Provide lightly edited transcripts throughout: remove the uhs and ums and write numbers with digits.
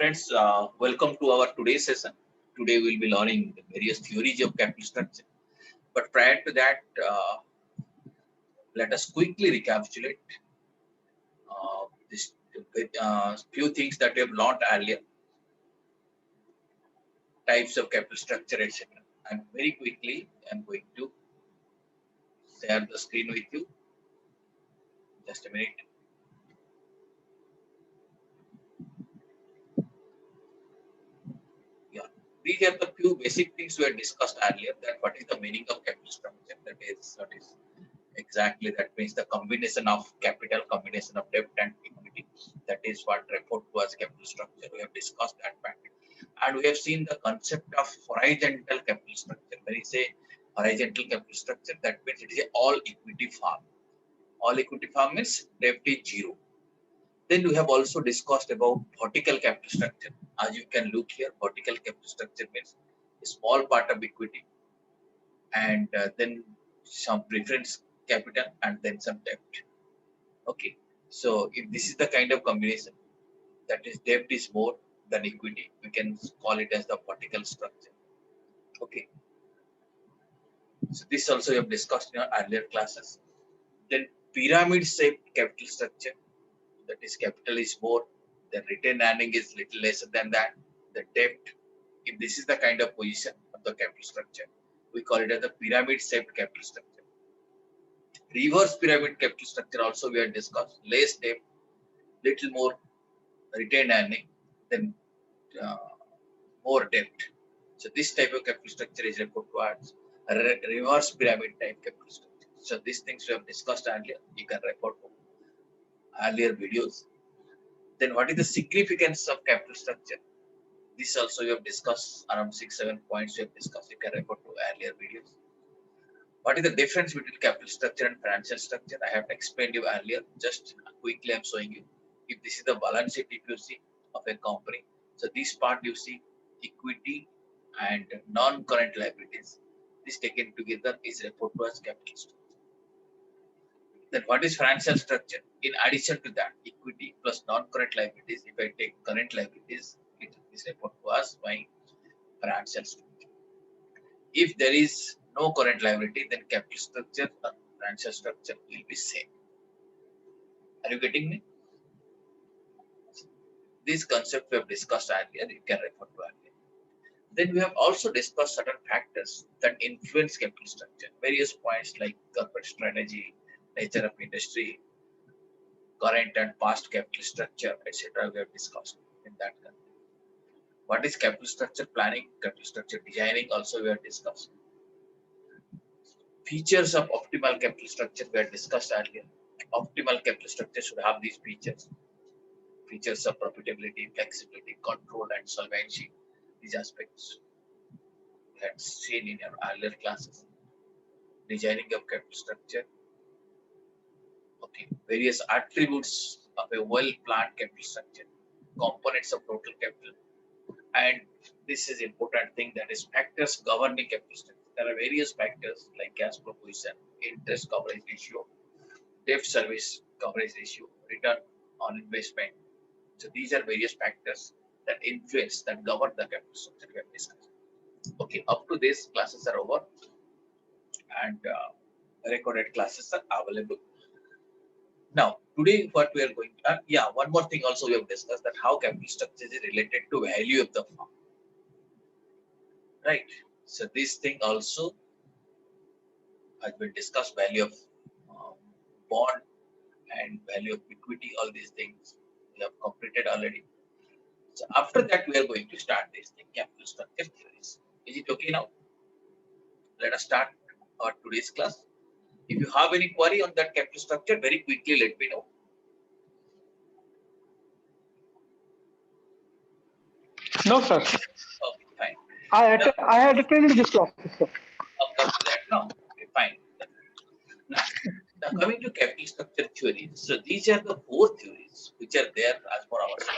Friends, welcome to our today's session. Today we'll be learning the various theories of capital structure. But prior to that, let us quickly recapitulate this few things that we have learned earlier, types of capital structure, etc. And very quickly, I'm going to share the screen with you. Just a minute. Yeah, these are the few basic things we had discussed earlier. That what is the meaning of capital structure? That is exactly, that means the combination of capital, combination of debt and equity. That is what referred to as capital structure. We have discussed that fact. And we have seen the concept of horizontal capital structure. When you say horizontal capital structure, that means it is a all equity farm. All equity farm means debt is zero. Then we have also discussed about vertical capital structure. As you can look here, vertical capital structure means a small part of equity and then some preference capital and then some debt. Okay, so if this is the kind of combination, that is debt is more than equity, we can call it as the vertical structure. Okay, so this also we have discussed in our earlier classes. Then pyramid shaped capital structure, that is capital is more, the retained earning is little lesser than that, the debt, if this is the kind of position of the capital structure, we call it as the pyramid shaped capital structure. Reverse pyramid capital structure also we have discussed, less debt, little more retained earning, then more debt. So this type of capital structure is referred to as a reverse pyramid type capital structure. So these things we have discussed earlier. You can refer to earlier videos. Then what is the significance of capital structure? This also we have discussed around 6-7 points we have discussed. You can refer to earlier videos. What is the difference between capital structure and financial structure? I have explained you earlier. Just quickly I'm showing you. If this is the balance sheet, if you see, of a company, so this part you see equity and non-current liabilities. This taken together is referred to as capital structure. Then what is financial structure? In addition to that, equity plus non-current liabilities, if I take current liabilities, it is referred to as my financial structure. If there is no current liability, then capital structure or financial structure will be same. Are you getting me? This concept we have discussed earlier, you can refer to earlier. Then we have also discussed certain factors that influence capital structure. Various points like corporate strategy, nature of industry, current and past capital structure, etc. we have discussed in that context. What is capital structure planning, capital structure designing also we have discussed. Features of optimal capital structure we have discussed earlier. Optimal capital structure should have these features. Features of profitability, flexibility, control and solvency. These aspects we had seen in our earlier classes. Designing of capital structure. Okay, various attributes of a well-planned capital structure, components of total capital, and this is important thing, that is factors governing capital structure. There are various factors like cash flow position, interest coverage ratio, debt service coverage ratio, return on investment. So these are various factors that influence, that govern the capital structure we have discussed. Okay, up to this classes are over and recorded classes are available. Now, today what we are going to, one more thing also we have discussed, that how capital structure is related to value of the firm. Right. So this thing also has been discussed, value of bond and value of equity, all these things we have completed already. So after that, we are going to start this thing, capital structure theories. Is it okay now? Let us start our today's class. If you have any query on that capital structure, very quickly let me know. No, sir. Okay, fine. I had attended this class, sir. Up to that, no? Okay, fine. Now, coming to capital structure theories, so these are the 4 theories which are there as per our syllabus.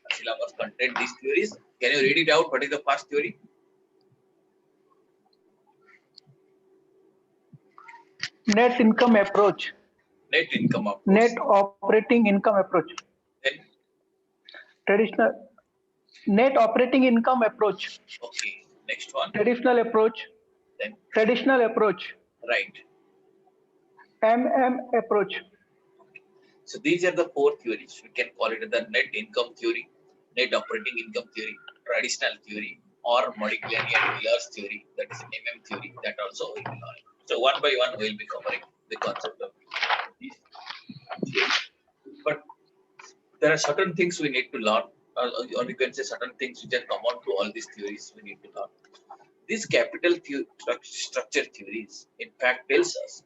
Our syllabus contain these theories. Can you read it out? What is the first theory? Net income approach. Net income approach. Net operating income approach. Then Traditional Net operating income approach. Okay. Next one. Traditional approach. Then Traditional approach. right. Approach. So these are the four theories. We can call it the net income theory, net operating income theory, traditional theory, or Modigliani and Miller's theory, that is theory, that also we will learn. So one by one we will be covering the concept of these theories. But there are certain things we need to learn, or you can say certain things which are common to all these theories we need to learn. These capital structure theories, in fact, tells us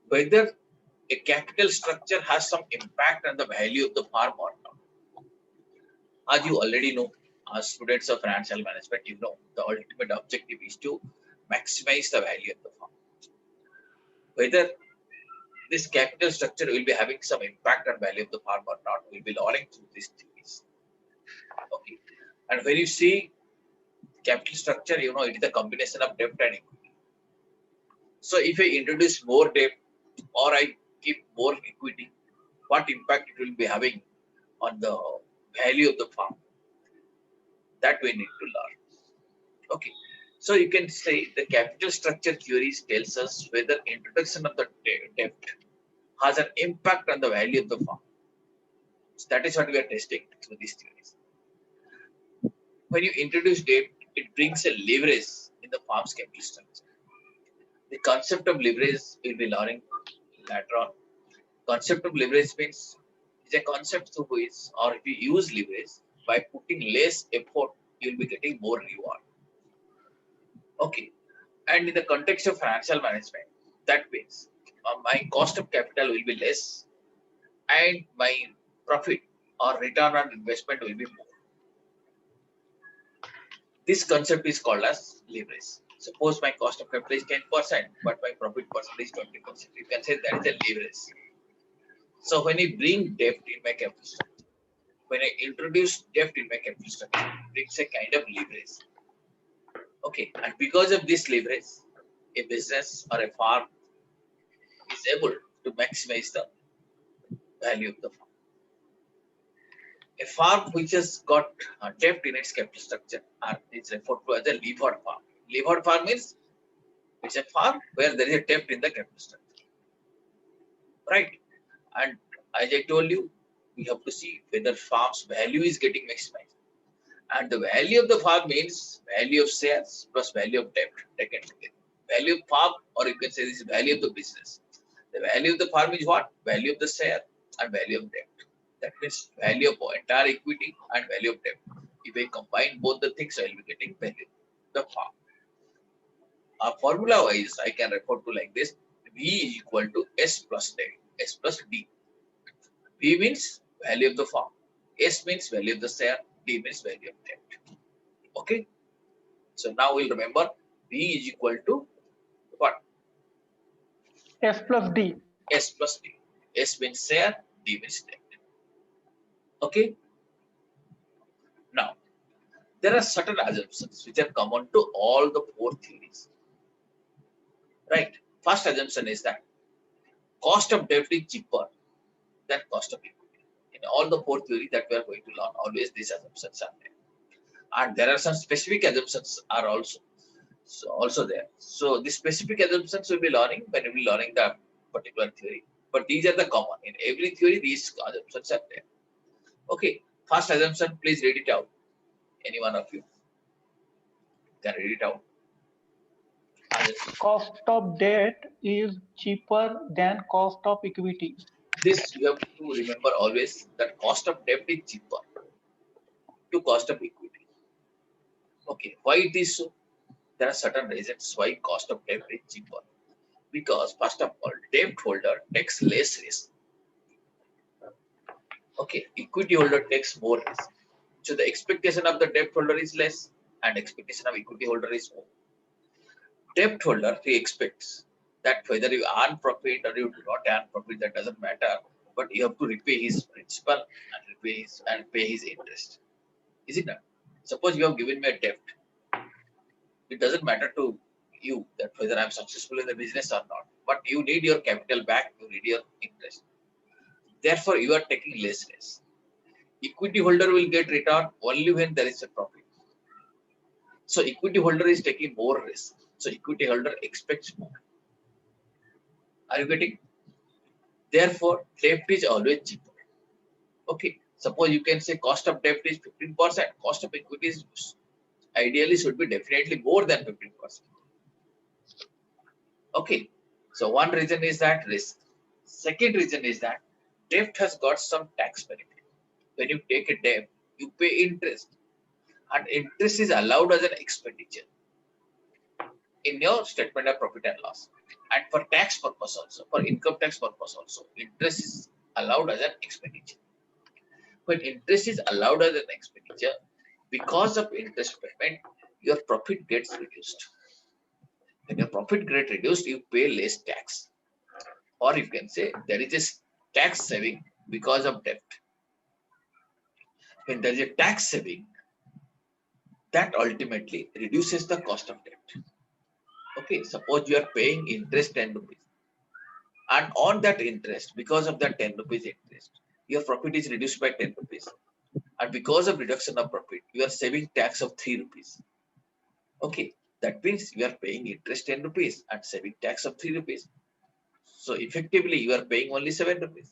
whether a capital structure has some impact on the value of the farm or not. As you already know, as students of financial management, you know the ultimate objective is to maximize the value of the farm. Whether this capital structure will be having some impact on value of the farm or not, we'll be learning through these theories. Okay, and when you see capital structure, you know it is a combination of debt and equity. So if I introduce more debt or I keep more equity, what impact it will be having on the value of the farm, that we need to learn. Okay, so you can say the capital structure theories tells us whether introduction of the debt has an impact on the value of the farm. So that is what we are testing through these theories. When you introduce debt, it brings a leverage in the farm's capital structure. The concept of leverage will be learning later on. Concept of leverage means it's a concept through which, or if you use leverage, by putting less effort, you'll be getting more reward. Okay, and in the context of financial management, that means my cost of capital will be less and my profit or return on investment will be more. This concept is called as leverage. Suppose my cost of capital is 10%, but my profit percentage is 20%. You can say that is a leverage. So when I bring debt in my capital structure, when I introduce debt in my capital structure, it brings a kind of leverage. Okay, and because of this leverage, a business or a farm is able to maximize the value of the farm. A farm which has got debt in its capital structure is referred to as a levered farm. Levered farm means it's a farm where there is a debt in the capital structure, right? And as I told you, we have to see whether farm's value is getting maximized. And the value of the farm means value of shares plus value of debt taken together. Value of farm, or you can say this is value of the business. The value of the farm is what? Value of the share and value of debt. That means value of entire equity and value of debt. If I combine both the things, I will be getting value of the farm. Formula wise, I can refer to like this: V is equal to S plus D. S plus D. V means value of the farm. S means value of the share. D means value of debt. Okay. So now we'll remember V is equal to what? S plus D. S plus D. S means share. D means debt. Okay. Now, there are certain assumptions which are common to all the four theories. Right. First assumption is that cost of debt is cheaper than cost of equity. In all the four theories that we are going to learn, always these assumptions are there. And there are some specific assumptions are also there. So the specific assumptions we'll be learning when we'll be learning the particular theory. But these are the common. In every theory, these assumptions are there. Okay. First assumption, please read it out. Any one of you can read it out. Cost of debt is cheaper than cost of equity. This you have to remember always that cost of debt is cheaper to cost of equity. Okay, why it is so? There are certain reasons why cost of debt is cheaper. Because first of all, debt holder takes less risk. Okay, equity holder takes more risk. So the expectation of the debt holder is less and expectation of equity holder is more. Debt holder, he expects that whether you earn profit or you do not earn profit, that doesn't matter. But you have to repay his principal and pay his interest. Is it not? Suppose you have given me a debt. It doesn't matter to you that whether I'm successful in the business or not. But you need your capital back, you need your interest. Therefore, you are taking less risk. Equity holder will get return only when there is a profit. So equity holder is taking more risk. So equity holder expects more. Are you getting? Therefore, debt is always cheaper. Okay. Suppose you can say cost of debt is 15%, cost of equity is ideally should be definitely more than 15%. Okay. So one reason is that risk. Second reason is that debt has got some tax benefit. When you take a debt, you pay interest, and interest is allowed as an expenditure in your statement of profit and loss. And for tax purpose also, for income tax purpose also, interest is allowed as an expenditure. When interest is allowed as an expenditure, because of interest payment, your profit gets reduced. When your profit gets reduced, you pay less tax. Or you can say there is a tax saving because of debt. When there is a tax saving, that ultimately reduces the cost of debt. Okay, suppose you are paying interest 10 rupees. And on that interest, because of that 10 rupees interest, your profit is reduced by 10 rupees. And because of reduction of profit, you are saving tax of 3 rupees. Okay, that means you are paying interest 10 rupees and saving tax of 3 rupees. So effectively, you are paying only 7 rupees.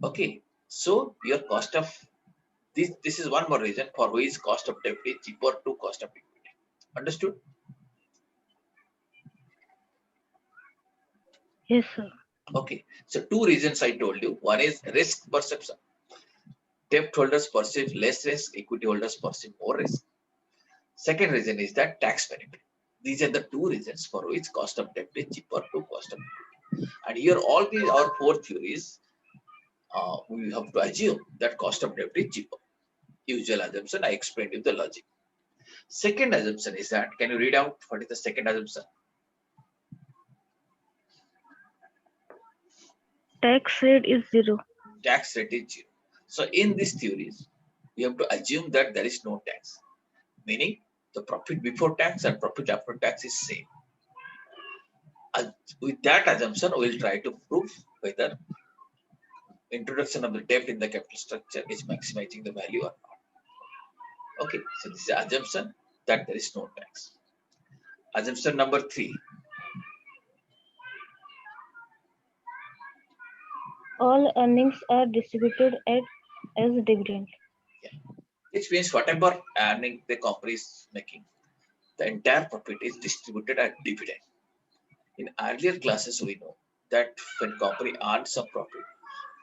Okay, so your cost of this is one more reason for which cost of debt is cheaper to cost of equity. Understood? Yes, sir. Okay, so two reasons I told you. One is risk perception. Debt holders perceive less risk, equity holders perceive more risk. Second reason is that tax benefit. These are the two reasons for which cost of debt is cheaper to cost of equity. And here all these are four theories. We have to assume that cost of debt is cheaper. Usual assumption, I explained you the logic. Second assumption is that, can you read out what is the second assumption? Tax rate is 0. Tax rate is 0. So in these theories, we have to assume that there is no tax, meaning the profit before tax and profit after tax is same. With that assumption, we will try to prove whether introduction of the debt in the capital structure is maximizing the value or not. Okay, so this is the assumption that there is no tax. Assumption number 3. All earnings are distributed as dividend. Which means whatever earning the company is making, the entire profit is distributed as dividend. In earlier classes, we know that when company earns some profit,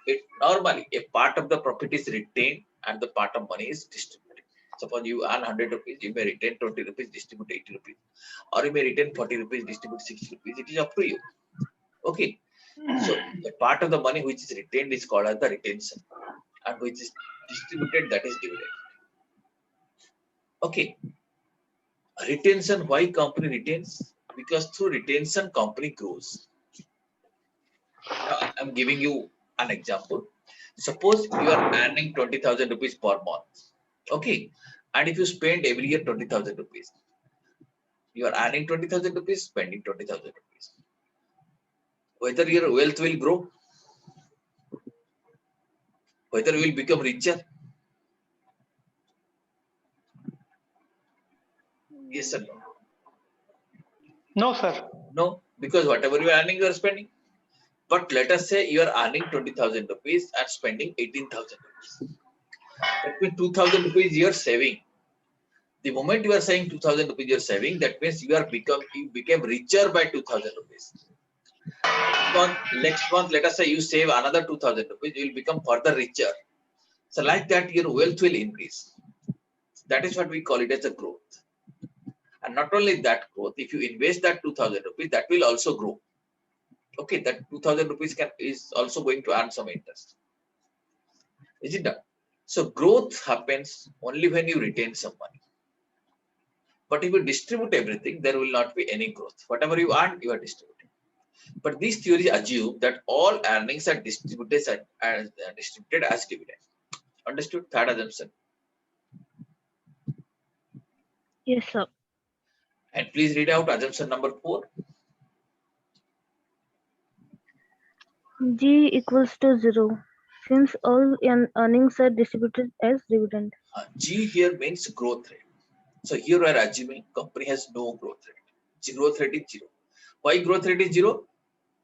it normally a part of the profit is retained and the part of money is distributed. Suppose you earn 100 rupees, you may retain 20 rupees, distribute 80 rupees, or you may retain 40 rupees, distribute 60 rupees. It is up to you. Okay. So a part of the money which is retained is called as the retention, and which is distributed, that is dividend. Okay. Retention, why company retains? Because through retention, company grows. Now, I'm giving you an example. Suppose you are earning 20,000 rupees per month. Okay. And if you spend every year 20,000 rupees, you are earning 20,000 rupees, spending 20,000 rupees. Whether your wealth will grow, whether you will become richer. Yes or no? No, sir. No, because whatever you are earning, you are spending. But let us say you are earning 20,000 rupees and spending 18,000 rupees. That means 2,000 rupees you are saving. The moment you are saying 2,000 rupees you are saving, that means you became richer by 2,000 rupees. Next month, let us say you save another 2,000 rupees, you will become further richer. So like that, your wealth will increase. That is what we call it as a growth. And not only that growth, if you invest that 2,000 rupees, that will also grow. Okay, that 2,000 rupees is also going to earn some interest. Is it done? So growth happens only when you retain some money. But if you distribute everything, there will not be any growth. Whatever you earn, you are distributing. But these theories assume that all earnings are distributed as dividend. Understood? Third assumption. Yes, sir. And please read out assumption number 4. G equals to 0. Since all earnings are distributed as dividend. G here means growth rate. So here we are assuming company has no growth rate. Growth rate is 0. Why growth rate is 0?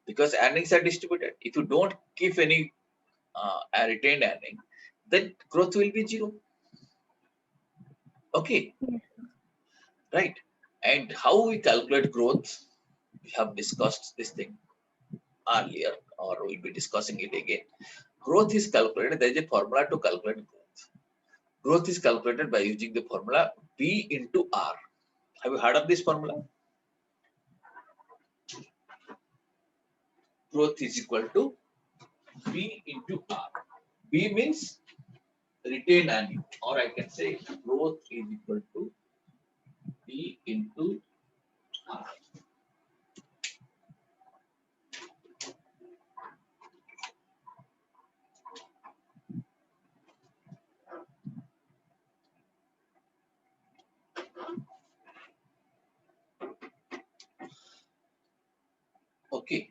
Because earnings are distributed. If you don't give any retained earning, then growth will be 0. Okay, Yes. right? And how we calculate growth? We have discussed this thing earlier, or we'll be discussing it again. Growth is calculated. There is a formula to calculate growth. Growth is calculated by using the formula B into R. Have you heard of this formula? Growth is equal to B into R. B means retained earning, or I can say growth is equal to B into R. Okay,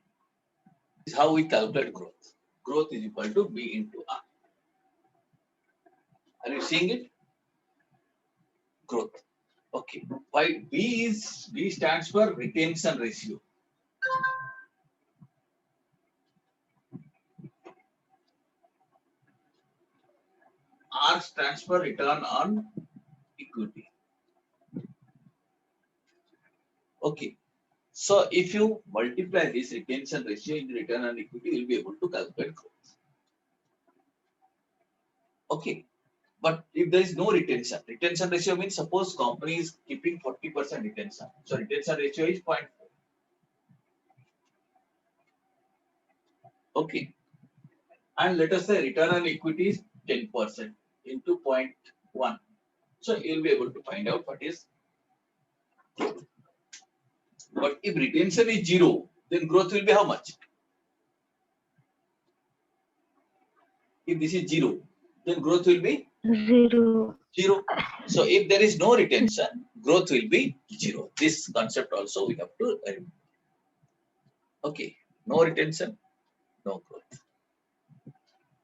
this is how we calculate growth. Growth is equal to B into R. Are you seeing it? Growth. Okay. Why B stands for retention ratio. R stands for return on equity. Okay. So if you multiply this retention ratio in return on equity, you'll be able to calculate growth. Okay. But if there is no retention ratio means suppose company is keeping 40% retention. So retention ratio is 0.4. Okay. And let us say return on equity is 10% into 0.1. So you'll be able to find out what is growth. But if retention is 0, then growth will be how much? If this is 0, then growth will be 0. 0. So if there is no retention, growth will be 0. This concept also we have to remember. Okay, no retention, no growth.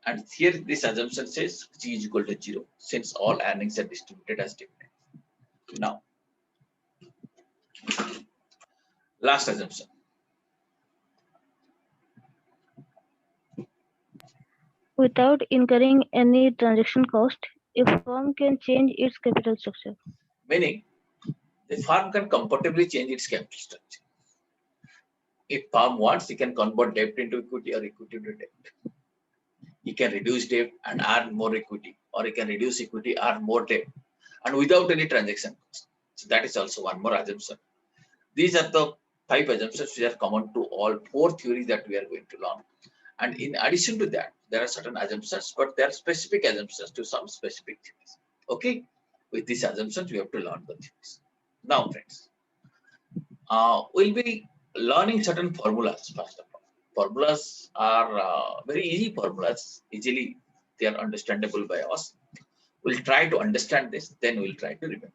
And here this assumption says G is equal to 0 since all earnings are distributed as dividends. Now, last assumption. Without incurring any transaction cost, a firm can change its capital structure. Meaning, the firm can comfortably change its capital structure. If firm wants, he can convert debt into equity or equity into debt. He can reduce debt and earn more equity, or he can reduce equity, earn more debt, and without any transaction cost. So that is also one more assumption. These are the 5 assumptions which are common to all 4 theories that we are going to learn. And in addition to that, there are certain assumptions, but there are specific assumptions to some specific theories. Okay, with these assumptions, we have to learn the theories. Now, friends, we'll be learning certain formulas first of all. Formulas are very easy formulas, easily they are understandable by us. We'll try to understand this, then we'll try to remember.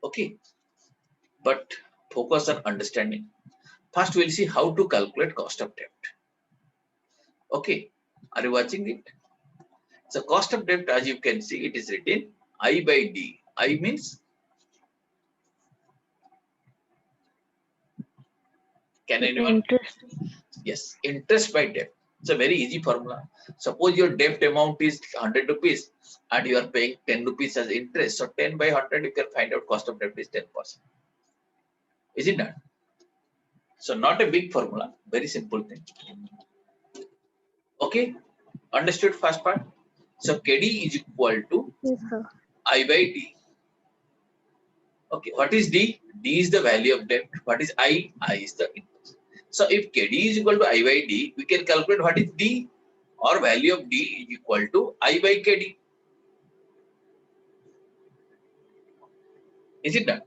Okay, but focus on understanding. First, we'll see how to calculate cost of debt. Okay, are you watching it? So cost of debt, as you can see, it is written I by D. I means, can anyone? Interest. Yes, interest by debt. It's a very easy formula. Suppose your debt amount is 100 rupees and you are paying 10 rupees as interest. So 10 by 100, you can find out cost of debt is 10%. Is it not? So not a big formula, very simple thing. Okay, understood first part? So KD is equal to Yes, sir. I by D. Okay, what is D? D is the value of debt. What is I? I is the interest. So if KD is equal to I by D, we can calculate what is D, or value of D is equal to I by KD. Is it done?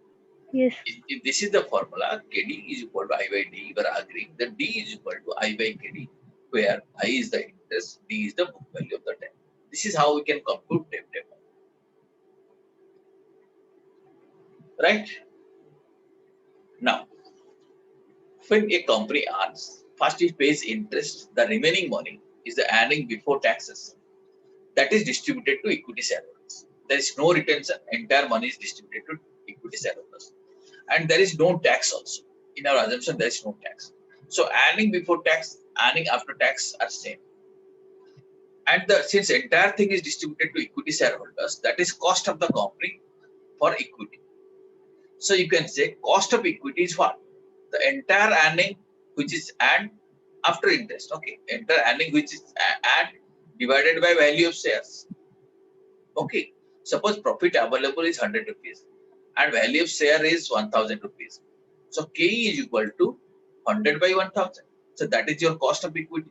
Yes. If this is the formula, KD is equal to I by D, we are agreeing that D is equal to I by KD, where I is the interest, D is the book value of the debt. This is how we can compute debt amount. Right? Now, when a company earns, first it pays interest, the remaining money is the earning before taxes. That is distributed to equity shareholders. There is no retention. Entire money is distributed to equity shareholders. And there is no tax also. In our assumption, there is no tax. So earning before tax, earning after tax are same. And since entire thing is distributed to equity shareholders, that is cost of the company for equity. So you can say cost of equity is what? The entire earning which is earned after interest. Okay, entire earning which is earned divided by value of shares. Okay, suppose profit available is 100 rupees and value of share is 1000 rupees. So KE is equal to 100 by 1000. So that is your cost of equity.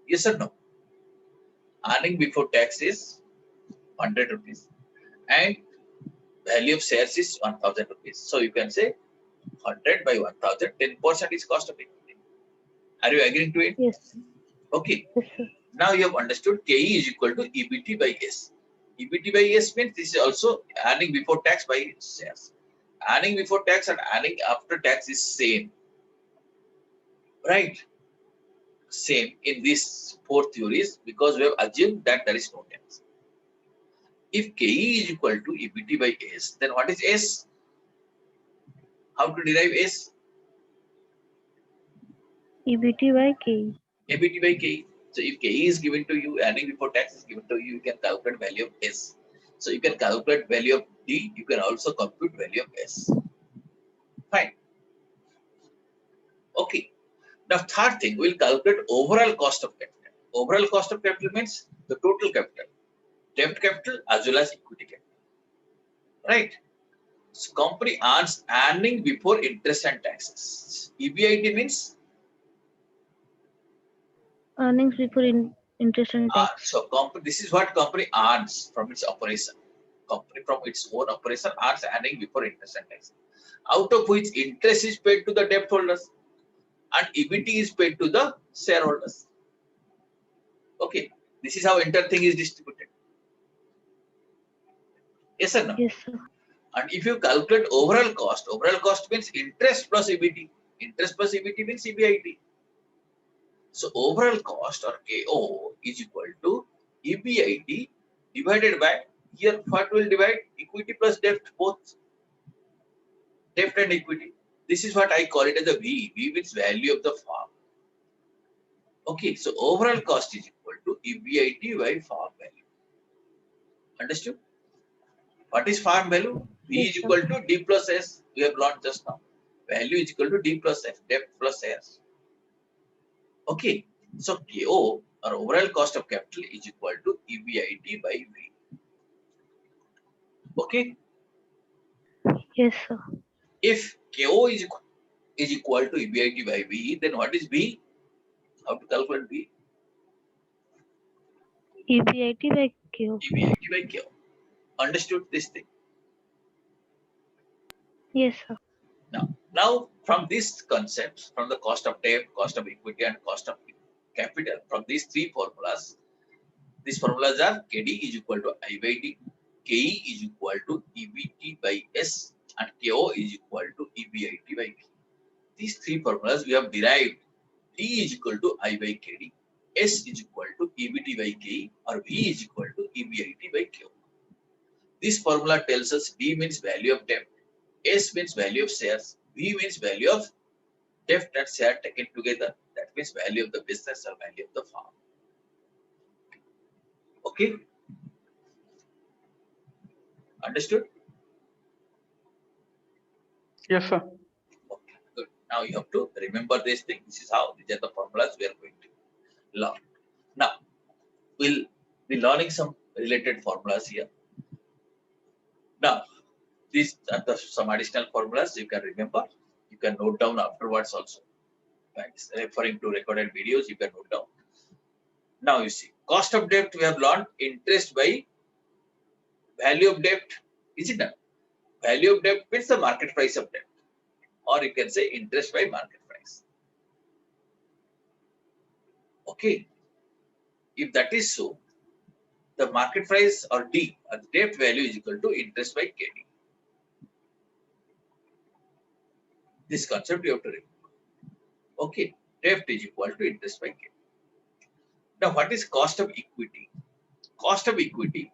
Yes or no? Earning before tax is 100 rupees and value of shares is 1000 rupees. So you can say 100 by 1000, 10% is cost of equity. Are you agreeing to it? Yes. Okay. Yes, sir. Now you have understood KE is equal to EBT by S. EBT by S means this is also earning before tax by shares. Earning before tax and earning after tax is same. Right? Same in these four theories because we have assumed that there is no tax. If KE is equal to EBT by S, then what is S? How to derive S? EBT by KE. EBT by KE. So if KE is given to you, earning before tax is given to you, you can calculate value of S. So you can calculate value of D, you can also compute value of S. Fine. Okay. Now third thing, we'll calculate overall cost of capital. Overall cost of capital means the total capital, debt capital as well as equity capital. Right? So company earns earning before interest and taxes. EBIT means Earnings before interest and tax. so this is what company earns from its operation. Company from its own operation earns earning before interest and taxes, out of which interest is paid to the debt holders and EBT is paid to the shareholders. Okay, this is how entire thing is distributed. Yes or no? Yes, sir. And if you calculate overall cost means interest plus EBT. Interest plus EBT means EBIT. So overall cost or KO is equal to EBIT divided by, here what will divide? Equity plus debt, both debt and equity. This is what I call it as a V. V means value of the farm. Okay, so overall cost is equal to EBIT by farm value. Understood? What is farm value? V Yes, is sir. equal to D plus S. We have learned just now. Value is equal to D plus F, debt plus S. Okay, so KO or overall cost of capital is equal to EBIT by V. Okay, Yes, sir. if KO is equal to EBIT by V, then what is V? How to calculate V? EBIT by KO. EBIT by KO. Understood this thing? Yes, sir. Now from this concept, from the cost of debt, cost of equity, and cost of capital, from these three formulas, these formulas are KD is equal to I by D, KE is equal to EBT by S, and KO is equal to EBIT by V. These three formulas we have derived. D is equal to I by KD, S is equal to EBT by KE, or V is equal to EBIT by KO. This formula tells us D means value of debt, S means value of shares, V means value of debt and share taken together. That means value of the business or value of the farm. Okay? Understood? Yes, sir. Okay, good. Now you have to remember this thing. This is how these are the formulas we are going to learn. Now, we'll be learning some related formulas here. Now, these are some additional formulas you can remember. You can note down afterwards also. Thanks. Referring to recorded videos, you can note down. Now you see, cost of debt we have learned interest by value of debt. Is it done? Value of debt means the market price of debt, or you can say interest by market price. Okay. If that is so, the market price or D, or the debt value is equal to interest by KD. This concept you have to remember. Okay, debt is equal to interest by KD. Now, what is cost of equity? Cost of equity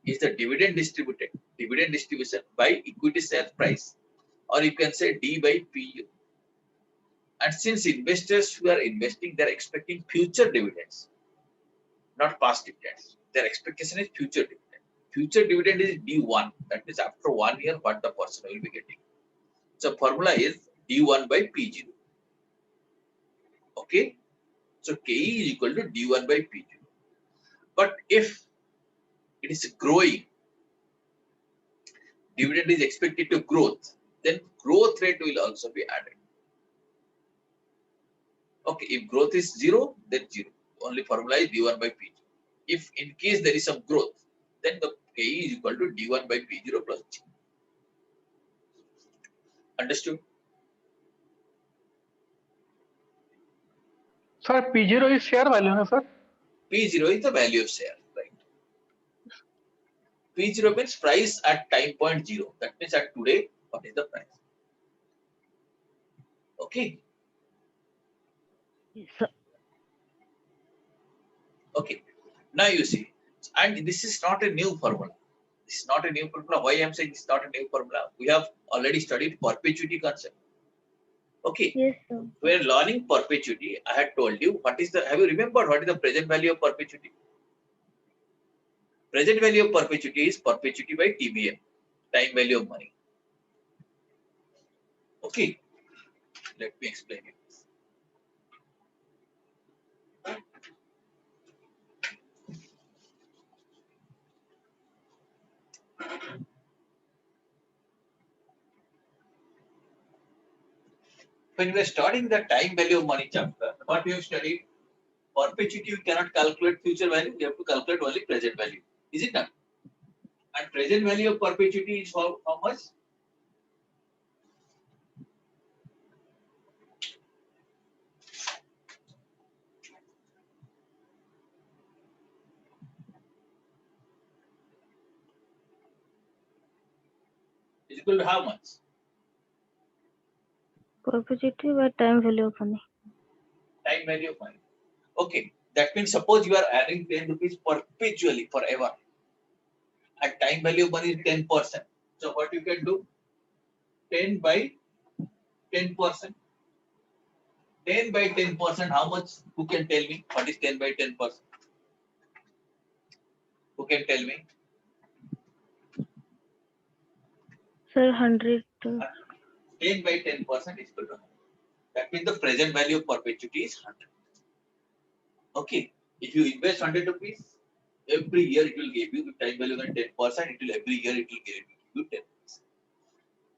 is the dividend distribution by equity share price, or you can say D by PU. And since investors who are investing, they're expecting future dividends, not past dividends. Their expectation is future dividend. Future dividend is D1. That is after 1 year, what the person will be getting. So formula is D1 by P0. Okay. So KE is equal to D1 by P0. But if it is growing, dividend is expected to growth, then growth rate will also be added. Okay, if growth is 0, then 0. Only formula is D1 by P0. If in case there is some growth, then the KE is equal to D1 by P0 plus G. Understood? Sir, P0 is share value, no, sir? P0 is the value of share, right? P0 means price at time point 0. That means at today, what is the price? Okay. Yes, sir. Okay. Now you see, and this is not a new formula. This is not a new formula. Why I am saying it's not a new formula? We have already studied perpetuity concept. Okay. Yes, sir. We are learning perpetuity. I had told you what is the. Have you remembered what is the present value of perpetuity? Present value of perpetuity is perpetuity by TVM, time value of money. Okay. Let me explain it. When we are studying the time value of money chapter, what we have studied, perpetuity you cannot calculate future value, you have to calculate only present value. Is it not? And present value of perpetuity is how much? Is equal to how much? Perpetuity by time value of money. Time value of money. Okay. That means suppose you are adding 10 rupees perpetually forever. And time value of money is 10%. So what you can do? 10 by 10%. 10 by 10%, how much? Who can tell me? What is 10 by 10%? Who can tell me? Sir, 100. 10 by 10% is equal to 100. That means the present value of perpetuity is 100. Okay. If you invest 100 rupees, every year it will give you time value of 10%. It will every year it will give you 10%.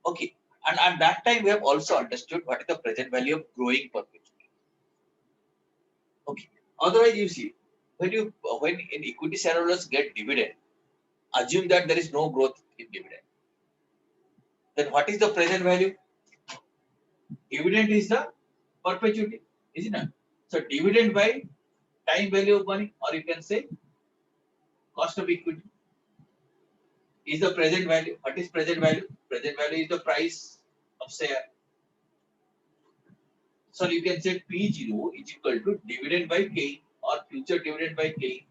Okay. And at that time, we have also understood what is the present value of growing perpetuity. Okay. Otherwise, you see, when in equity shareholders get dividend, assume that there is no growth in dividend. Then what is the present value? Dividend is the perpetuity, isn't it? So dividend by time value of money, or you can say cost of equity, is the present value. What is present value? Present value is the price of share. So you can say P0 is equal to dividend by K or future dividend by K.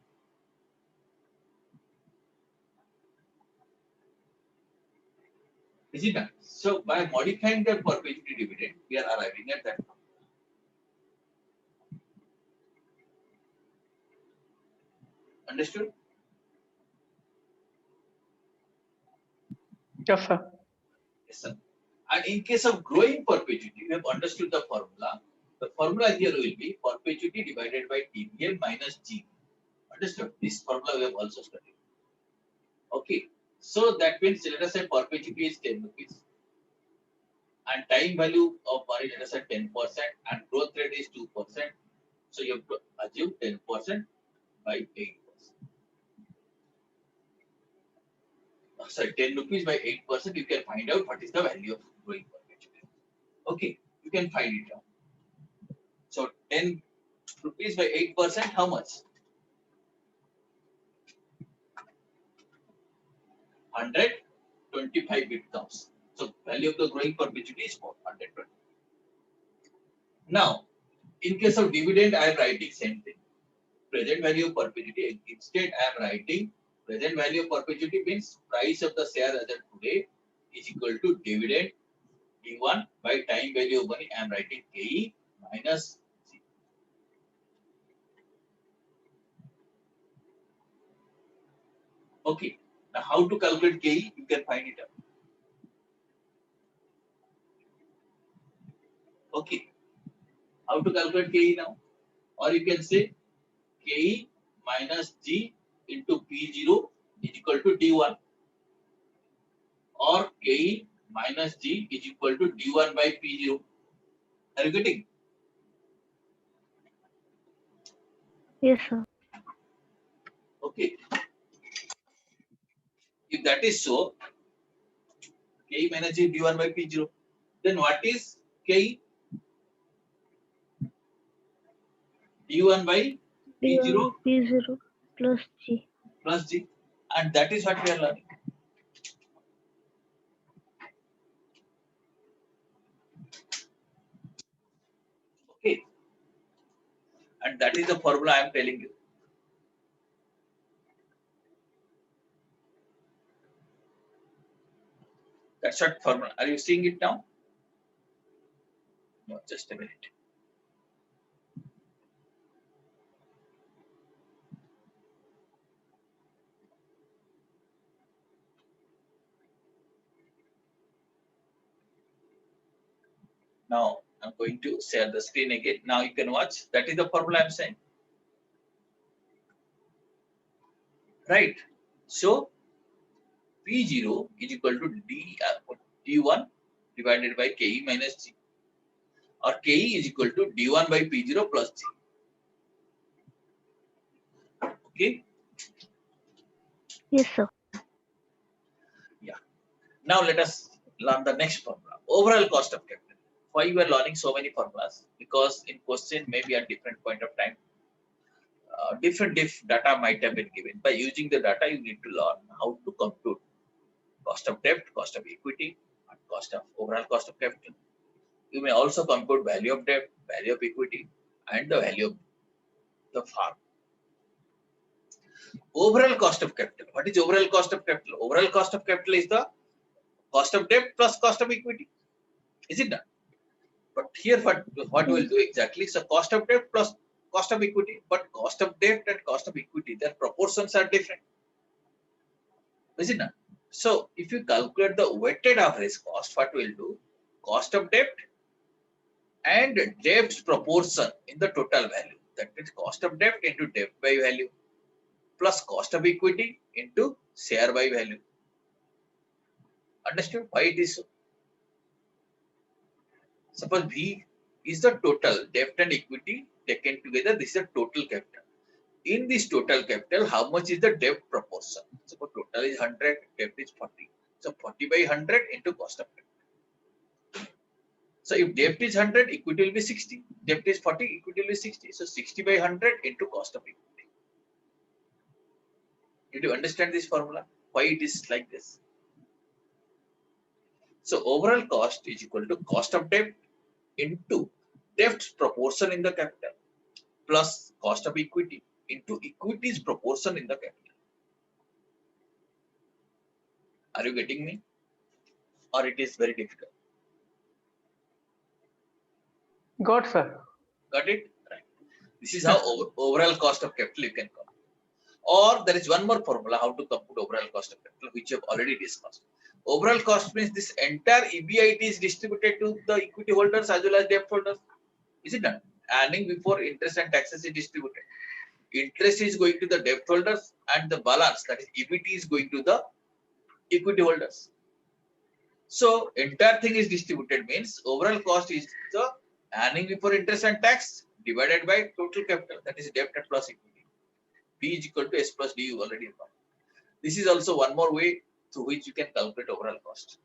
Is it not? So by modifying the perpetuity dividend, we are arriving at that. Understood? Yes, sir. Yes, sir. And in case of growing perpetuity, we have understood the formula. The formula here will be perpetuity divided by TVM minus G. Understood? This formula we have also studied. Okay. So that means let us say perpetuity is 10 rupees. And time value of money, let us say 10%, and growth rate is 2%. So you have to assume 10% by 8%. Sorry, 10 rupees by 8%, you can find out what is the value of growing perpetuity. Okay, you can find it out. So 10 rupees by 8%, how much? 125 it comes. So value of the growing perpetuity is 120. Now, in case of dividend, I am writing same thing. present value of perpetuity. Instead, I am writing present value of perpetuity means price of the share as of today is equal to dividend D1 by time value of money. I am writing KE minus C. Okay. Now, how to calculate KE? You can find it out. Okay. How to calculate KE now? Or you can say KE minus G into P0 is equal to D1, or KE minus G is equal to D1 by P0. Are you getting? Yes, sir. Okay. If that is so, KE minus G D1 by P0, then what is KE? D1 by P0 P0 plus G. plus G, and that is what we are learning. Okay. And that is the formula I am telling you. That's what formula. Are you seeing it now? No, just a minute. Now I'm going to share the screen again. Now you can watch. That is the formula I'm saying. Right. So P0 is equal to D1 divided by KE minus G, or KE is equal to D1 by P0 plus G. Okay. Yes, sir. Yeah. Now let us learn the next formula. Overall cost of capital. Why you are learning so many formulas? Because in question maybe at different point of time, different data might have been given. By using the data, you need to learn how to compute cost of debt, cost of equity, and cost of overall cost of capital. You may also compute value of debt, value of equity, and the value of the farm. Overall cost of capital. What is overall cost of capital? Overall cost of capital is the cost of debt plus cost of equity. Is it not? But here what we'll do exactly? So cost of debt plus cost of equity, but cost of debt and cost of equity, their proportions are different. Is it not? So if you calculate the weighted average cost, what we'll do? Cost of debt and debt's proportion in the total value. That is cost of debt into debt by value plus cost of equity into share by value. Understood why it is so? Suppose V is the total debt and equity taken together. This is the total capital. In this total capital, how much is the debt proportion? Suppose total is 100, debt is 40. So 40 by 100 into cost of debt. So if debt is 100, equity will be 60. Debt is 40, equity will be 60. So 60 by 100 into cost of equity. Did you understand this formula? Why it is like this? So overall cost is equal to cost of debt into debt's proportion in the capital plus cost of equity into equity's proportion in the capital. Are you getting me? Or it is very difficult? Got, sir. Got it? Right. This is how overall cost of capital you can compute. Or there is one more formula how to compute overall cost of capital, which you have already discussed. Overall cost means this entire EBIT is distributed to the equity holders as well as debt holders. Is it done? Earning before interest and taxes is distributed. Interest is going to the debt holders and the balance, that is EBIT, is going to the equity holders. So entire thing is distributed means overall cost is the earning before interest and tax divided by total capital, that is debt plus equity. P is equal to S plus D, you already know. This is also one more way through which you can calculate overall cost.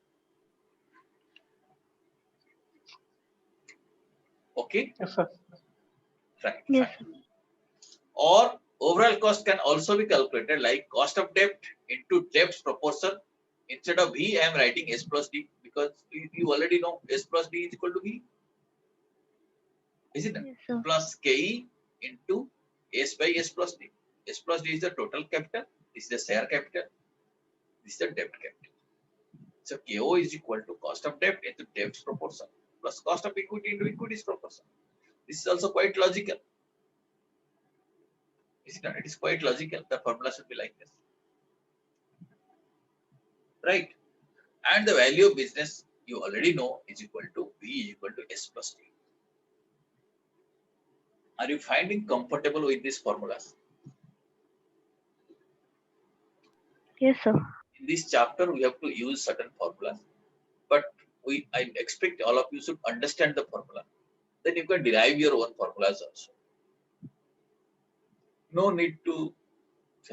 Okay? Yes, sir. Right. Yes. Or overall cost can also be calculated like cost of debt into debt's proportion. Instead of V, I am writing S plus D because you already know S plus D is equal to V. Is it? Yes, sir. Plus KE into S by S plus D. S plus D is the total capital. This is the share capital. This is the debt capital. So KO is equal to cost of debt into debt's proportion plus cost of equity into equity's proportion. This is also quite logical. Is it not? It is quite logical. The formula should be like this. Right? And the value of business you already know is equal to B is equal to S plus D. Are you finding comfortable with these formulas? Yes, sir. In this chapter, we have to use certain formulas, but I expect all of you should understand the formula. Then you can derive your own formulas also. No need to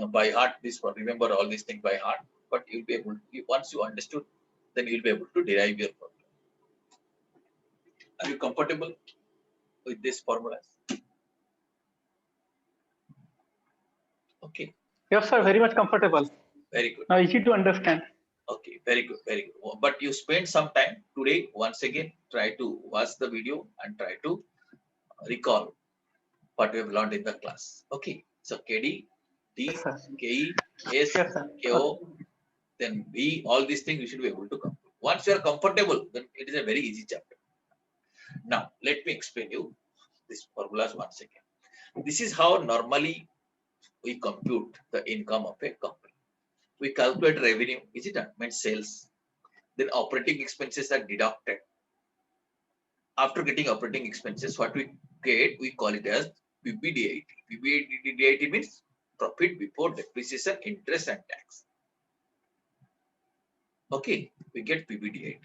by heart this one. Remember all these things by heart, but you'll be able to, once you understood, then you'll be able to derive your formula. Are you comfortable with these formulas? Okay. Yes, sir. Very much comfortable. Very good. Easy to understand. Okay, very good, very good. But you spend some time today, once again, try to watch the video and try to recall what we have learned in the class. Okay, so KD, D, Yes, sir. KE, S, Yes, sir. KO, then B, all these things you should be able to complete. Once you are comfortable, then it is a very easy chapter. Now, let me explain you these formulas once again. This is how normally we compute the income of a company. We calculate revenue, is it not? Means sales. Then operating expenses are deducted. After getting operating expenses, what we get, we call it as PBDIT. PBDIT means profit before depreciation, interest and tax. Okay, we get PBDIT.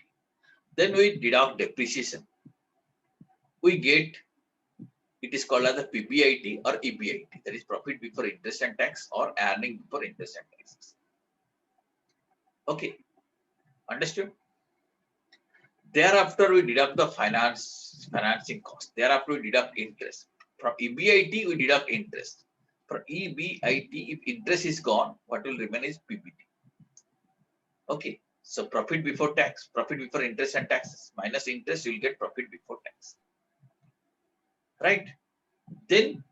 Then we deduct depreciation. We get, it is called as the PBIT or EBIT. That is profit before interest and tax or earning before interest and taxes. Okay, understood? Thereafter, we deduct the financing cost. Thereafter, we deduct interest. From EBIT, we deduct interest. From EBIT, if interest is gone, what will remain is PBT. Okay, so profit before tax, profit before interest and taxes, minus interest, you will get profit before tax. Right? Then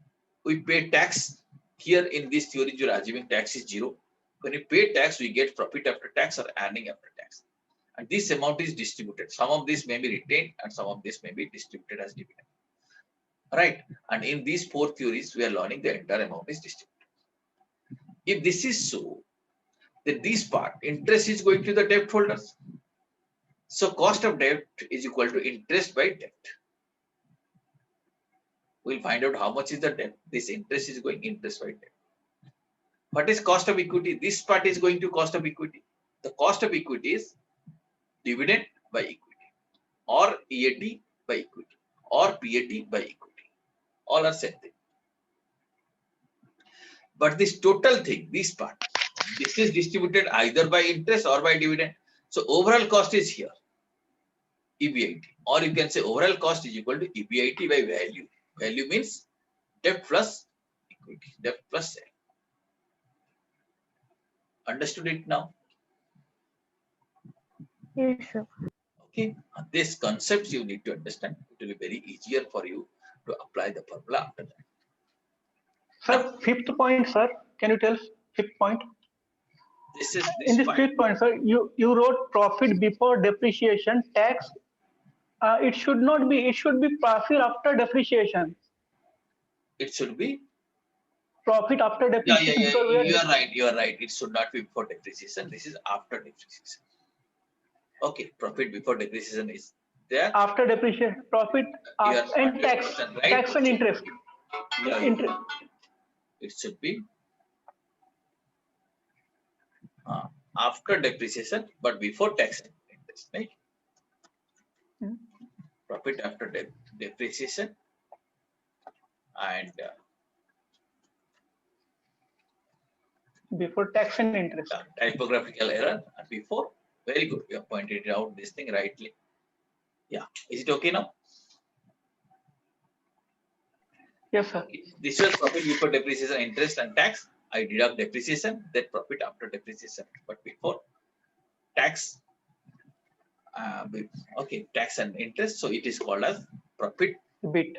we pay tax. Here in this theory, you are assuming tax is 0. When you pay tax, we get profit after tax or earning after tax. And this amount is distributed. Some of this may be retained and some of this may be distributed as dividend. Right? And in these 4 theories, we are learning the entire amount is distributed. If this is so, then this part, interest is going to the debt holders. So cost of debt is equal to interest by debt. We'll find out how much is the debt. This interest is going interest by debt. What is cost of equity? This part is going to cost of equity. The cost of equity is dividend by equity or EAT by equity or PAT by equity. All are same thing. But this total thing, this part, this is distributed either by interest or by dividend. So overall cost is here, EBIT, or you can say overall cost is equal to EBIT by value. Value means debt plus equity, debt plus sale. Understood it now? Yes, sir. Okay, these concepts you need to understand. It will be very easier for you to apply the formula after that. Sir, fifth point, sir. Can you tell fifth point? This is In this this point. fifth point, sir, you wrote profit before depreciation, tax. It should not be. It should be profit after depreciation. It should be. Profit after depreciation. Yeah. Because we You are are right. You are right. It should not be before depreciation. This is after depreciation. Okay, profit before depreciation is there. after depreciation, profit and tax, 100% right. tax and interest. Yeah, Interest. it should be after depreciation, but before tax and interest, right? Hmm. Profit after depreciation and Before tax and interest. typographical error and before. Very good. You have pointed out this thing rightly. Yeah. Is it okay now? Yes, sir. This was profit before depreciation, interest and tax. I deduct depreciation, then profit after depreciation. But before tax, okay, tax and interest. So it is called as profit Bit.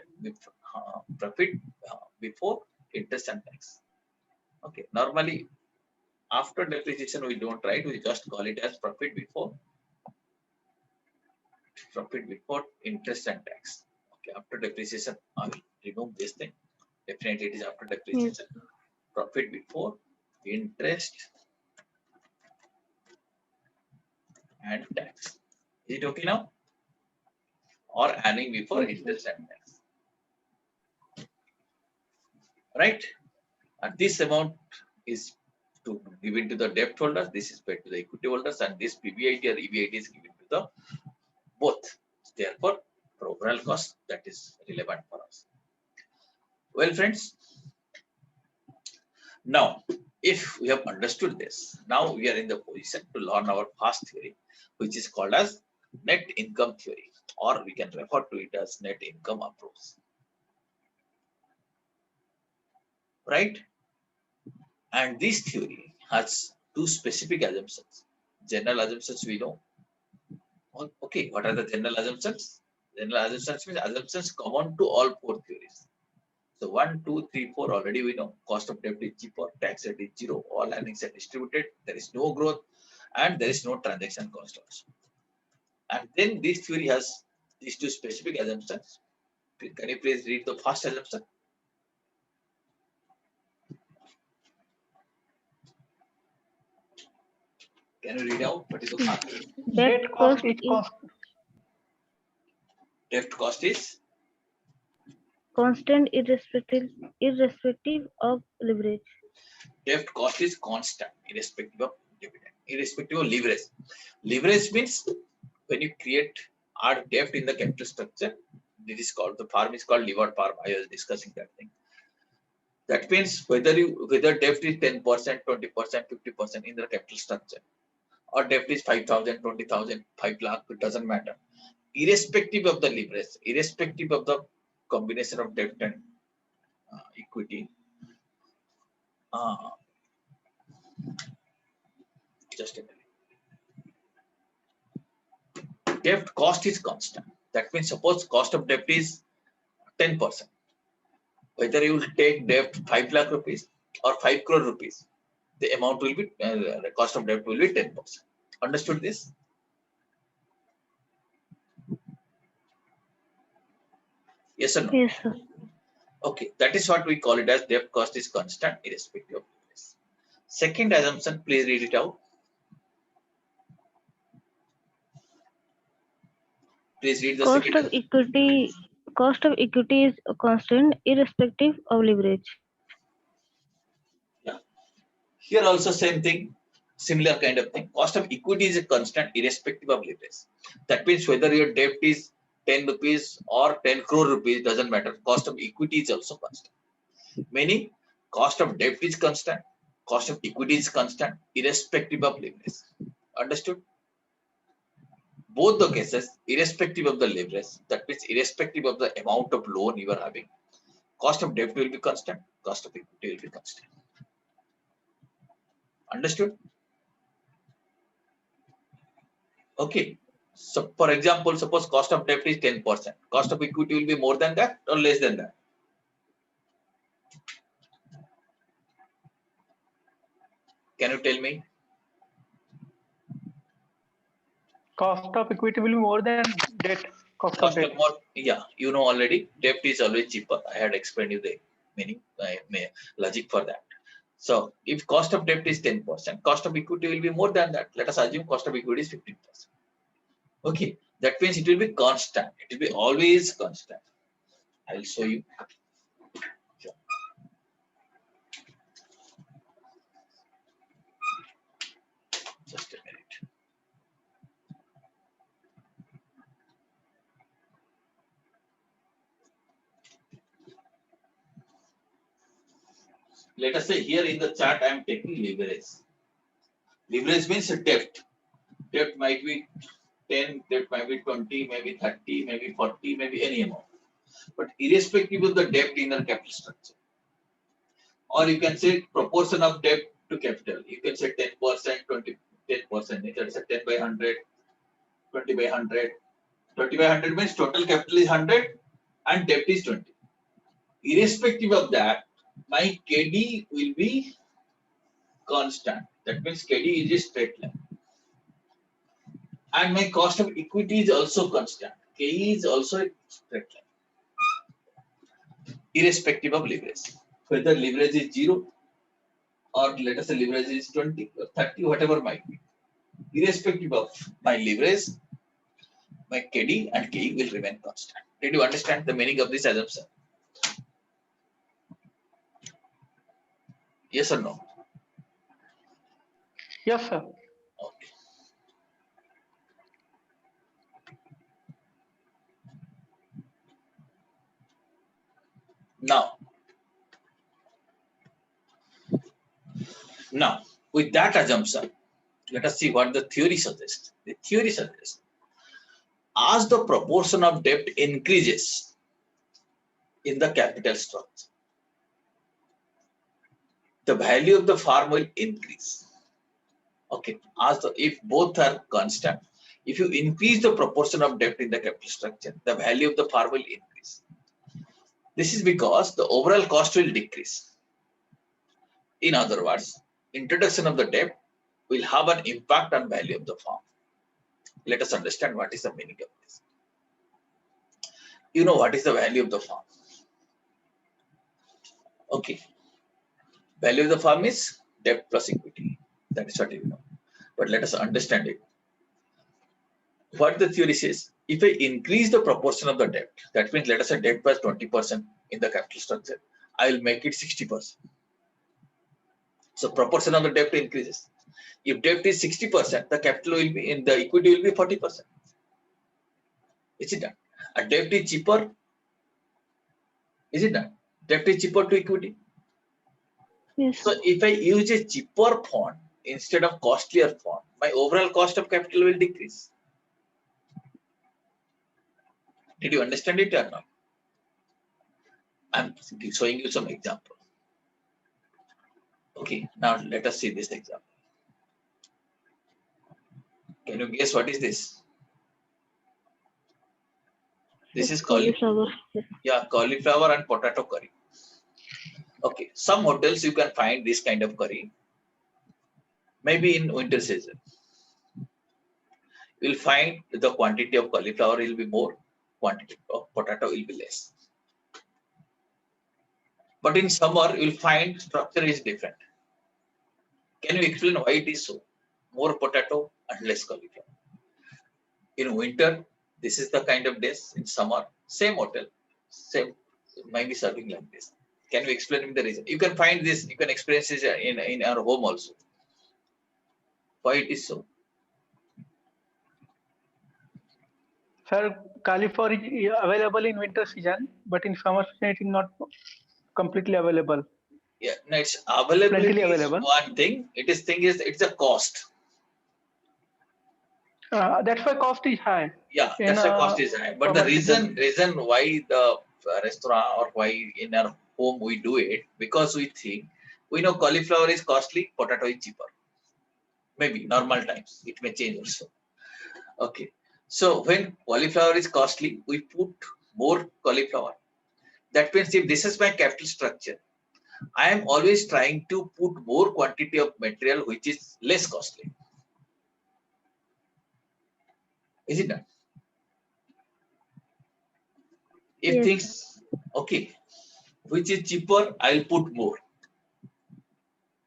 profit before interest and tax. Okay, normally after depreciation we don't write, we just call it as profit before interest and tax. Okay, after depreciation I will remove this thing. Definitely it is after depreciation. Profit before interest and tax. Is it okay now? Or earning before Yes, sir. interest and tax. Right? And this amount is to given to the debt holders, this is paid to the equity holders, and this PBIT or EBIT is given to the both. Therefore, for overall cost, that is relevant for us. Well, friends, now if we have understood this, now we are in the position to learn our first theory, which is called as net income theory, or we can refer to it as net income approach. Right? And this theory has two specific assumptions. General assumptions we know. Okay, what are the general assumptions? General assumptions means assumptions common to all four theories. So 1, 2, 3, 4 already we know. Cost of debt is cheaper, tax rate is zero, all earnings are distributed, there is no growth, and there is no transaction cost also. And then this theory has these two specific assumptions. Can you please read the first assumption? Can you read out what is the first? Debt cost is is constant. Debt cost is constant irrespective of leverage. debt cost is constant irrespective of dividend, irrespective of leverage. Leverage means when you create our debt in the capital structure, this is called, the farm is called levered farm. I was discussing that thing. That means whether debt is 10%, 20%, 50% in the capital structure, or debt is 5,000, 20,000, 5 lakh, it doesn't matter. Irrespective of the leverage, irrespective of the combination of debt and equity, just a minute. Debt cost is constant. That means suppose cost of debt is 10%. Whether you will take debt 5 lakh rupees or 5 crore rupees, the amount will be, the cost of debt will be 10%. Understood this? Yes or no? Yes, sir. Okay, that is what we call it as debt cost is constant irrespective of leverage. Second assumption, please read it out. Please read the second assumption. Cost of equity is constant irrespective of leverage. Yeah. Here also same thing, similar kind of thing. Cost of equity is a constant irrespective of leverage. That means whether your debt is 10 rupees or 10 crore rupees, doesn't matter. Cost of equity is also constant. Meaning cost of debt is constant, cost of equity is constant irrespective of leverage. Understood? Both the cases, irrespective of the leverage, that means irrespective of the amount of loan you are having, cost of debt will be constant, cost of equity will be constant. Understood? Okay. So for example, suppose cost of debt is 10%. Cost of equity will be more than that or less than that? Can you tell me? Cost of equity will be more than debt. Cost of debt. More, yeah, you know already, debt is always cheaper. I had explained you the meaning, logic for that. So if cost of debt is 10%, cost of equity will be more than that. Let us assume cost of equity is 15%. Okay, that means it will be constant. It will be always constant. I will show you. Sure. Just a minute. Let us say here in the chart I am taking leverage. Leverage means a debt. Debt might be 10, debt might be 20, maybe 30, maybe 40, maybe any amount. But irrespective of the debt in the capital structure, or you can say proportion of debt to capital. You can say 10%, 20, 10%. Let's say 10 by 100, 20 by 100. 20 by 100 means total capital is 100 and debt is 20. Irrespective of that, my KD will be constant. That means KD is a straight line. And my cost of equity is also constant. KE is also a straight line. Irrespective of leverage. Whether leverage is 0 or let us say leverage is 20 or 30, whatever might be. Irrespective of my leverage, my KD and KE will remain constant. Did you understand the meaning of this assumption? Yes or no? Yes, sir. Okay. Now, with that assumption, let us see what the theory suggests. The theory suggests as the proportion of debt increases in the capital structure, the value of the firm will increase. Okay, if both are constant, if you increase the proportion of debt in the capital structure, the value of the firm will increase. This is because the overall cost will decrease. In other words, introduction of the debt will have an impact on value of the firm. Let us understand what is the meaning of this. You know what is the value of the firm? Okay, value of the firm is debt plus equity. That is what you know. But let us understand it. What the theory says, if I increase the proportion of the debt, that means let us say debt was 20% in the capital structure, I will make it 60%. So proportion of the debt increases. If debt is 60%, the capital will be in the equity will be 40%. Is it done? A debt is cheaper. Is it done? Debt is cheaper to equity. Yes. So if I use a cheaper fund instead of costlier fund, my overall cost of capital will decrease. Did you understand it or not? I'm showing you some example. Okay, now let us see this example. Can you guess what is this? This is cauliflower. cauliflower and potato curry. Okay, some hotels you can find this kind of curry. Maybe in winter season, you'll find the quantity of cauliflower will be more, quantity of potato will be less. But in summer, you'll find structure is different. Can you explain why it is so? More potato and less cauliflower. In winter, this is the kind of dish. In summer, same hotel, same might be serving like this. Can you explain me the reason? You can find this, you can experience this in our home also. Why it is so? Sir, cauliflower is available in winter season, but in summer season it is not completely available. Yeah, no, it's availability Plenty is available. one thing. It's a cost. That's why cost is high. Yeah, In, that's why cost is high. But the summer season. reason why the restaurant or why in our home we do it, because we know cauliflower is costly, potato is cheaper. Maybe normal times it may change also. Okay, so when cauliflower is costly, we put more cauliflower. That means if this is my capital structure, I am always trying to put more quantity of material which is less costly. Is it not? If Yes. things okay, which is cheaper, I'll put more.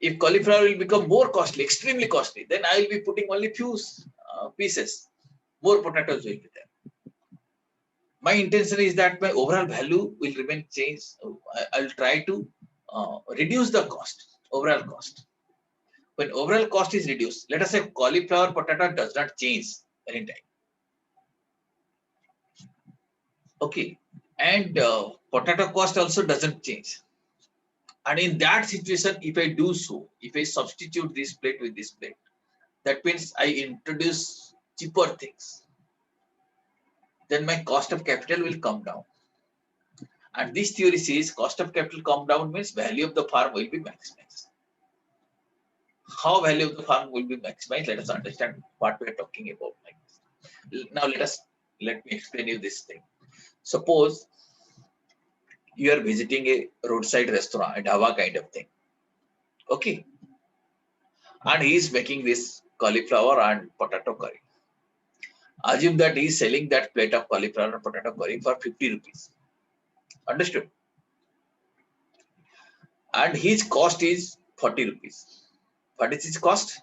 If cauliflower will become more costly, extremely costly, then I will be putting only few pieces. More potatoes will be there. My intention is that my overall value will remain changed. I'll try to reduce the cost, overall cost. When overall cost is reduced, let us say cauliflower potato does not change anytime. Okay, and potato cost also doesn't change. And in that situation, if I do so, if I substitute this plate with this plate, that means I introduce cheaper things. Then my cost of capital will come down. And this theory says cost of capital come down means value of the farm will be maximized. How value of the farm will be maximized? Let us understand what we are talking about. Like this. Now let me explain you this thing. Suppose You are visiting a roadside restaurant, a dhaba kind of thing. Okay. And he is making this cauliflower and potato curry. Assume that he is selling that plate of cauliflower and potato curry for 50 rupees. Understood? And his cost is 40 rupees. What is his cost?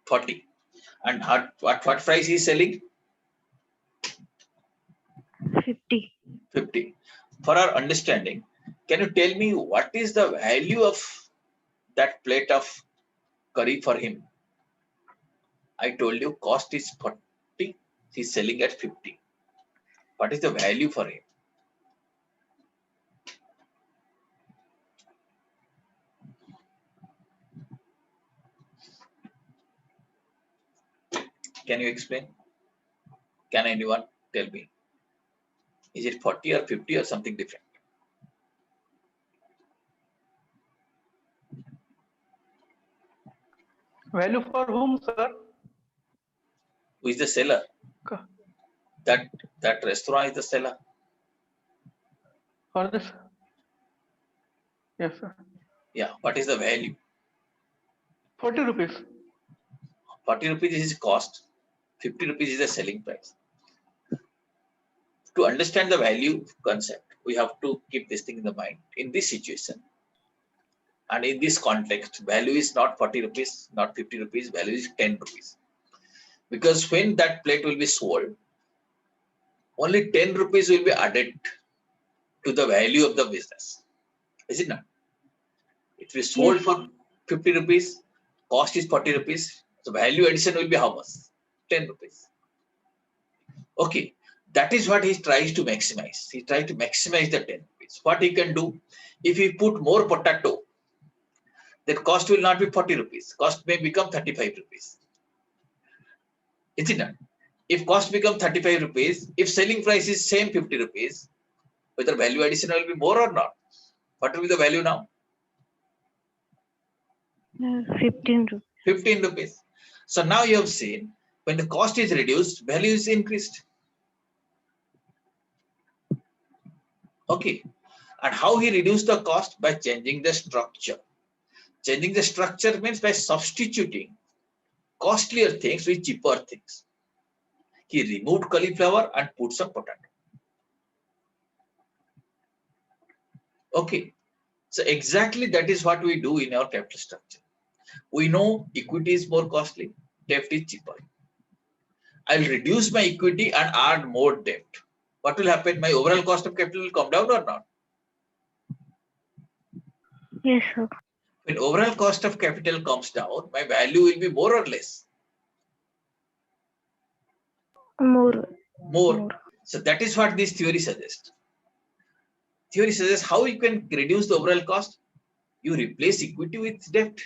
40. And what price he is selling? 50. 50. For our understanding, can you tell me what is the value of that plate of curry for him? I told you cost is 40. He's selling at 50. What is the value for him? Can you explain? Can anyone tell me? Is it 40 or 50 or something different? Value for whom, sir? Who is the seller? Ka- That restaurant is the seller. For this? Yes, sir. Yeah. What is the value? 40 rupees. 40 rupees is his cost. 50 rupees is the selling price. To understand the value concept, we have to keep this thing in the mind. In this situation and in this context, value is not 40 rupees, not 50 rupees, value is 10 rupees. Because when that plate will be sold, only 10 rupees will be added to the value of the business. Is it not? It will be sold Yes. for 50 rupees, cost is 40 rupees. So value addition will be how much? 10 rupees. Okay, that is what he tries to maximize. He tries to maximize the 10 rupees. What he can do, if he put more potato, then cost will not be 40 rupees. Cost may become 35 rupees. Is it not? If cost become 35 rupees, if selling price is same 50 rupees, whether value addition will be more or not? What will be the value now? 15 rupees. 15 rupees. So now you have seen when the cost is reduced, value is increased. Okay. And how he reduced the cost? By changing the structure. Changing the structure means by substituting costlier things with cheaper things. He removed cauliflower and put some potato. Okay. So exactly that is what we do in our capital structure. We know equity is more costly, debt is cheaper. I'll reduce my equity and add more debt. What will happen? My overall cost of capital will come down or not? Yes, sir. When overall cost of capital comes down, my value will be more or less? More. More. So that is what this theory suggests. Theory suggests how you can reduce the overall cost. You replace equity with debt.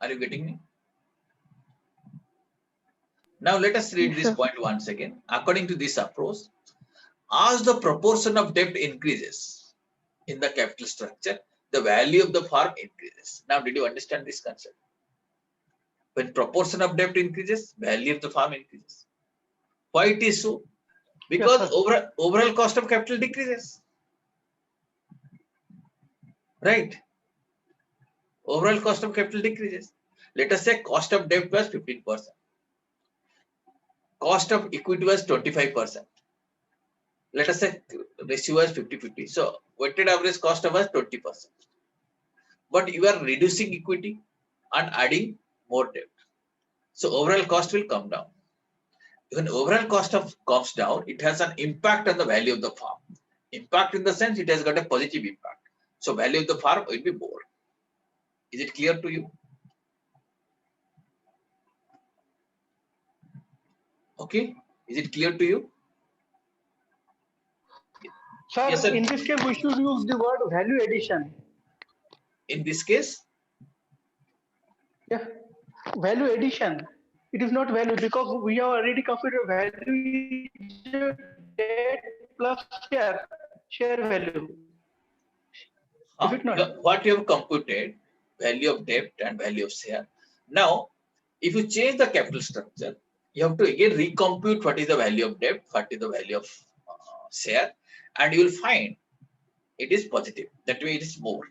Are you getting me? Now let us read Yes, this sir. point once again. According to this approach, as the proportion of debt increases in the capital structure, the value of the firm increases. Now, did you understand this concept? When proportion of debt increases, value of the firm increases. Why it is so? Because sir. overall cost of capital decreases. Right? Overall cost of capital decreases. Let us say cost of debt was 15%. Cost of equity was 25%. Let us say ratio was 50-50. So weighted average cost was 20%. But you are reducing equity and adding more debt. So overall cost will come down. When overall cost of comes down, it has an impact on the value of the farm. Impact in the sense it has got a positive impact. So value of the farm will be more. Is it clear to you? Okay. Is it clear to you? Sir, Yes, sir. in this case, we should use the word value addition. In this case, Yeah, value addition. It is not value because we have already considered value is debt plus share value. Is it not? what you have computed, value of debt and value of share. Now, if you change the capital structure, You have to again recompute what is the value of debt, what is the value of share, and you will find it is positive. That way it is more.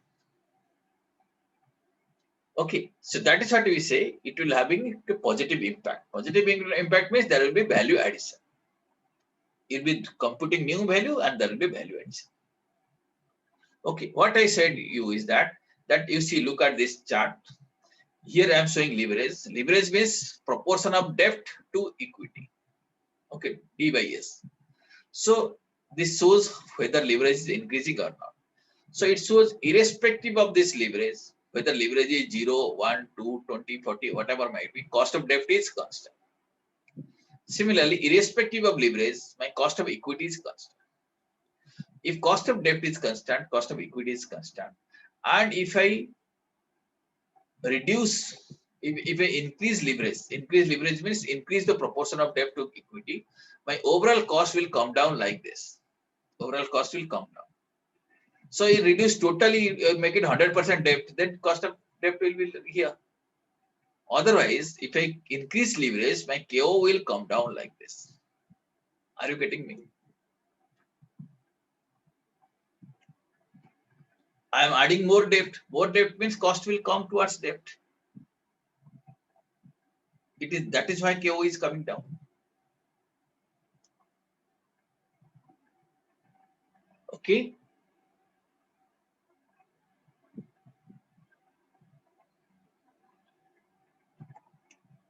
Okay, so that is what we say. It will having a positive impact. Positive impact means there will be value addition. You'll be computing new value and there will be value addition. Okay, what I said you is that you see, look at this chart. Here I am showing leverage. Leverage means proportion of debt to equity. Okay, D by S. So this shows whether leverage is increasing or not. So it shows irrespective of this leverage, whether leverage is 0, 1, 2, 20, 40, whatever might be, cost of debt is constant. Similarly, irrespective of leverage, my cost of equity is constant. If cost of debt is constant, cost of equity is constant. And if I reduce, if I increase leverage means increase the proportion of debt to equity, my overall cost will come down like this. Overall cost will come down. So you reduce totally, make it 100% debt, then cost of debt will be here. Otherwise, if I increase leverage, my KO will come down like this. Are you getting me? I am adding more debt. More debt means cost will come towards debt. That is why KO is coming down. Okay.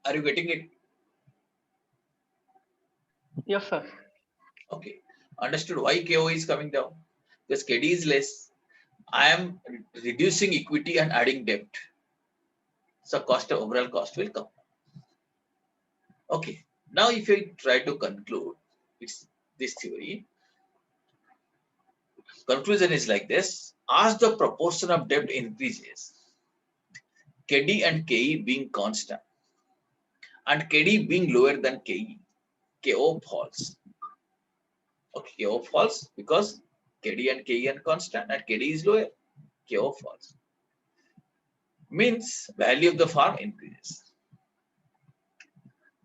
Are you getting it? Yes, sir. Okay. Understood why KO is coming down? Because KD is less. I am reducing equity and adding debt. So overall cost will come. Okay. Now if I try to conclude this theory, conclusion is like this. As the proportion of debt increases, KD and KE being constant, and KD being lower than KE, KO falls. Okay, KO falls because KD and KE are constant and KD is lower, KO falls. Means value of the firm increases.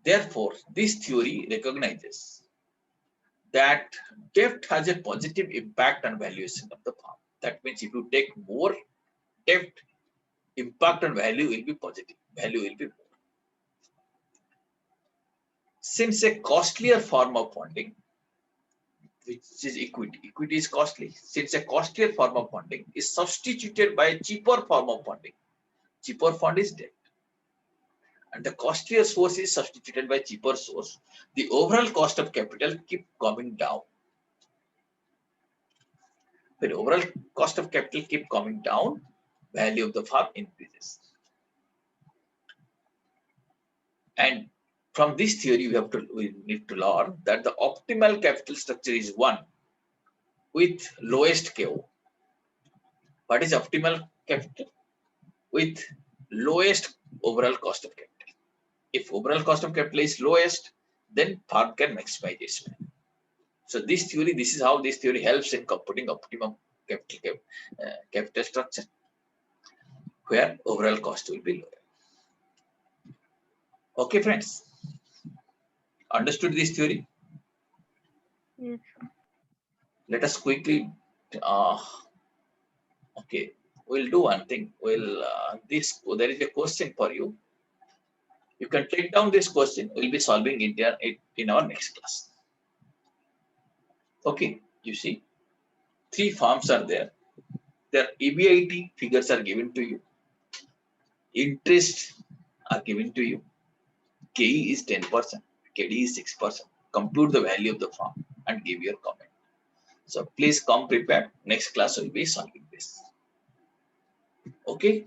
Therefore, this theory recognizes that debt has a positive impact on valuation of the firm. That means if you take more debt, impact on value will be positive. Value will be more. Since a costlier form of funding, which is equity is costly. Since a costlier form of funding is substituted by a cheaper form of funding, cheaper fund is debt, and the costlier source is substituted by cheaper source, the overall cost of capital keep coming down. When overall cost of capital keep coming down, value of the firm increases. And from this theory, we need to learn that the optimal capital structure is one with lowest KO. What is optimal capital? With lowest overall cost of capital. If overall cost of capital is lowest, then firm can maximize its value. So this is how this theory helps in computing optimum capital structure, where overall cost will be lower. Okay, friends. Understood this theory? Yes. Let us quickly. Okay, we'll do one thing. There is a question for you. You can take down this question. We'll be solving it in our next class. Okay, you see, 3 firms are there. Their EBIT figures are given to you. Interest are given to you. KE is 10%. KD is 6%. Compute the value of the firm and give your comment. So please come prepared. Next class will be solving this. Okay.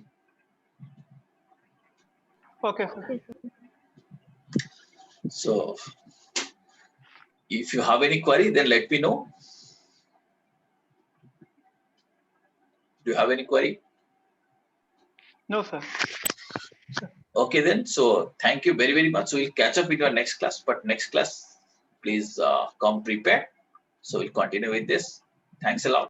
Okay. So if you have any query, then let me know. Do you have any query? No, sir. Okay then. So thank you very, very much. So we'll catch up with your next class. But next class, please come prepared. So we'll continue with this. Thanks a lot.